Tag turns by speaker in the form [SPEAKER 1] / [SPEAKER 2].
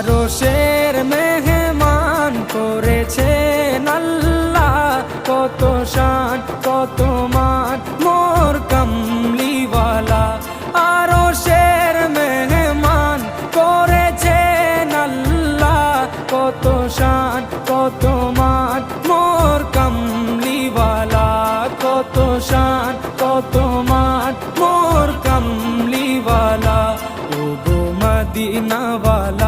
[SPEAKER 1] আরশের মেহমান করেছেন আল্লাহ, কত শান কত মান মোর কামলিওয়ালা। আরশের মেহমান করেছেন আল্লাহ, কত শান কত মান মোর কামলিওয়ালা, কত শান কত মান মোর কামলিওয়ালা। ও গো মদিনাওয়ালা